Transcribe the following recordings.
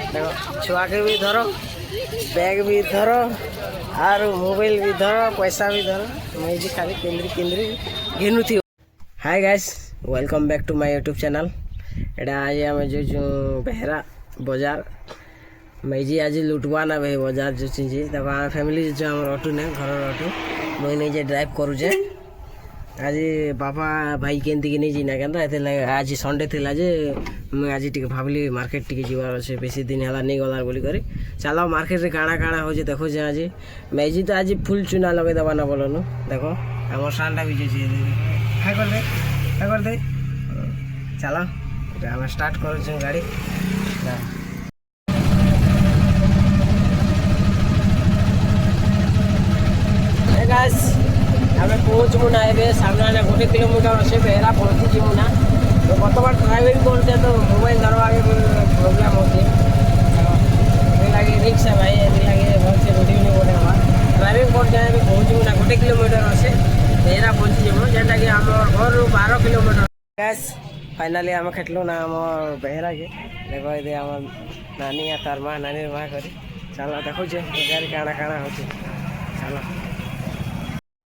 देखो छुआ के भी धरो, बैग भी धरो और मोबाइल भी धरो, पैसा भी धरो। मैं जी खाली केंद्री केंद्री घेनु थी। Hi guys, welcome back to my YouTube channel. एटा आज आम जो बेहरा बाजार मैं जी आज लुटवा ना भाई बाजार जो चीज देखो आम फैमिली जो आम ऑटो ने घर ऑटो मुई नहीं ड्राइव करुचे। आज बापा भाई केंती की नहीं जीना क्या आज संडे थिला जे मुझे आज टी भावली मार्केट टी जीवार अच्छे बेसी दिन है नहीं गलार बोली करी चलो मार्केट रे काଣା काଣା हो देखो जे आज मैजी तो आज फुल चुना लगे दबा ना बोलनु। देखो आम सानटा भी है कर दे चलो आम स्टार्ट कर गाड़ी। आम पहुँचमु ना ए सामने 1 किलोमीटर अच्छे बेहरा पहुँचीमु ना। तो बर्तमान ड्राइविंग करते तो मोबाइल धरवा के प्रोब्लेम होती लगे रिक्स है भाई लगे भल से रोड नहीं बोले ड्राइविंग करते हैं पहुँचमु ना 1 किलोमीटर अच्छे बेहरा पहुँचीमु जेनटा कि आम घर 12 किलोमीटर। गैस फाइनाली आम खेटलु ना आम बेहरा के देखो ये आम नानी या तार माँ नानी माँ करी चलो देखो काଣା काଣା हो चलो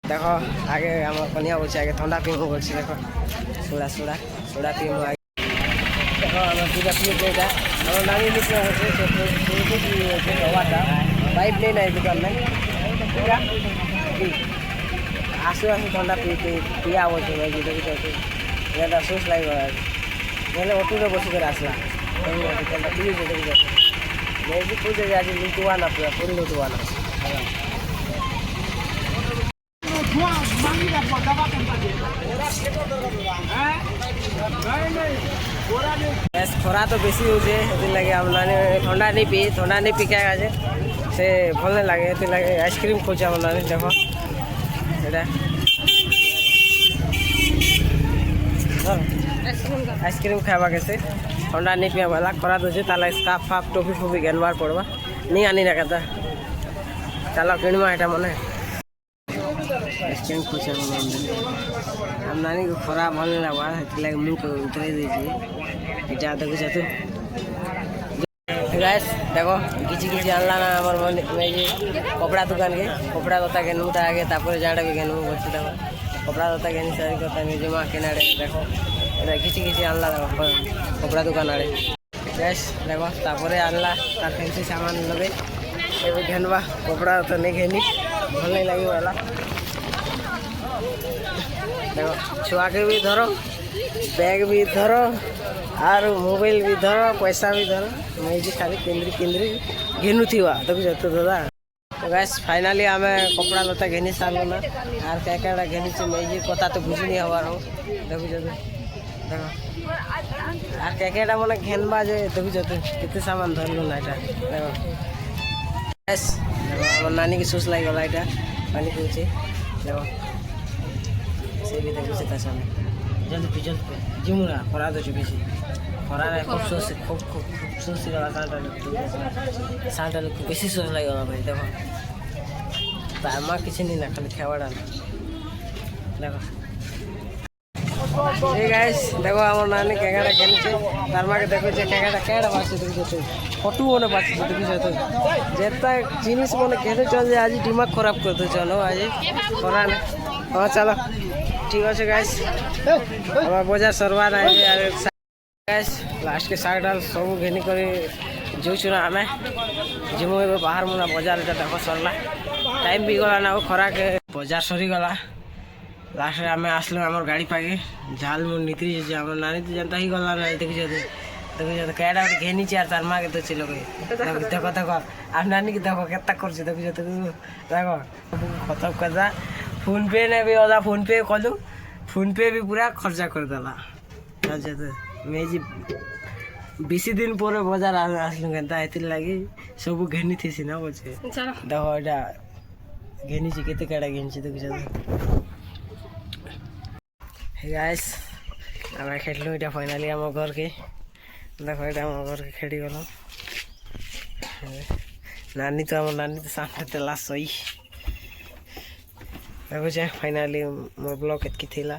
देखो आगे आम कनिया बोलছে आगे ठंडा पीमु बोलছি देखो सोडा सोडा सोडा पीमु आगे देखो आम पूरा पीते এটা और नानी निकले होছে से हवाटा पाइप नहीं ना दुकान में पूरा आसु आसु ठंडा पिया बोलছে भाई देखो এটা सोच लाइव गले ऑटो रे बसी कर आसला ठंडा पिए देखो मैं भी पूछे आज लुटवा ना पूरा फुल लुटवा ना खरा तो बेसी हो लगे आम नानी ठंडा नहीं पी के से भल नहीं लगे लगे आइसक्रीम खोजे आम नानी देखो आइसक्रीम खावा के से ठंडा नहीं पिया वाला खरा तो स्काफ फाफ टोपी फोपी घेनबार पड़वा नहीं आनी ना कहता चलो किणवा एटा मने आइसक्रीम खोजे आम नानी को खरा भल नहीं लगवा लगे मुँह को उतरे दीजिए इटा देखो तू गैस देखो किसी किसी आनला ना हमारे कपड़ा दुकान के कपड़ा दता घेनू आगे तापर जाड़ा भी घेनू बोलছি देखो कपड़ा दता घेनी सारी कथा निजे माँ केनाड़े देखो किसी किसी आनला कपड़ा दुकान आड़े गैस देखो तापर आनला तार फैंसी सामान लगे ये घेनवा कपड़ा तो नहीं घेनी भल नहीं लगे वाला देखो छुआ के भी धरो बैग भी धरो और मोबाइल भी धरो पैसा भी धरो मैं जी खाली केंद्री केंद्री घेनु थी देखो तो दादा। तो गैस फाइनाली आम कपड़ा लता घेनी सारू ना और क्या क्या घेनी से मैं जी कथा तो बुझी नहीं हवार हो देखो देखो और क्या क्या मैंने घेनबा जो देखो कितने सामान धरलु ना এটা देखो गैस देखो नानी की सोच लगी गला এটা पानी पीछे देखो से भी देखो से सामने जल्दी पे जिमुना खरा दो बेसी खरा खूब सोच साँटा लोग बेसी सोच लगे भाई देखो तार माँ किसी नहीं ना खाली खेवाड़ा देखो ये गाइस देखो आम नानी कैंगाड़ा घेनी तार माँ के देखो कैंगाड़ा बासी देखो फटू मैंने बासी देखो जेता जिनिस मैंने घेने चल जाए आज दिमाग खराब कर दो चलो आज खरा ने हाँ चलो ठीक अच्छे गाइस हमारे बाजार सरवा ना गाइस लास्ट के साग डाल सब घेनी कर जो आम जिमु बाहर मुना बाजार देखो सरला टाइम भी गला ना खरा के बाजार सरी गला लास्ट आम आसलु आम गाड़ी पाके झाल मुझ नीति नानी तो जनता ही गला ना देखो देखो कैडा घेनी चार तार माँ के तो चलो देखो देखो आप नानी की देखो केता कर देखो देखो खत्म कर फोन पे ने भी अदा फोन पे कलु फोन पे भी पूरा खर्चा कर देला मैं जी बेसी दिन पर बाजार आसलु के लगे सब घेनी थी ना बोचे देखो एटा घेनी केते कैडा घेनी देखो गाइस आम खेलु इटा फाइनाली आम घर के देखो ये आम घर के खेड़ी गल नानी तो सामने तेला सही देखो फाइनाली मोर ब्लॉग एतकी थिला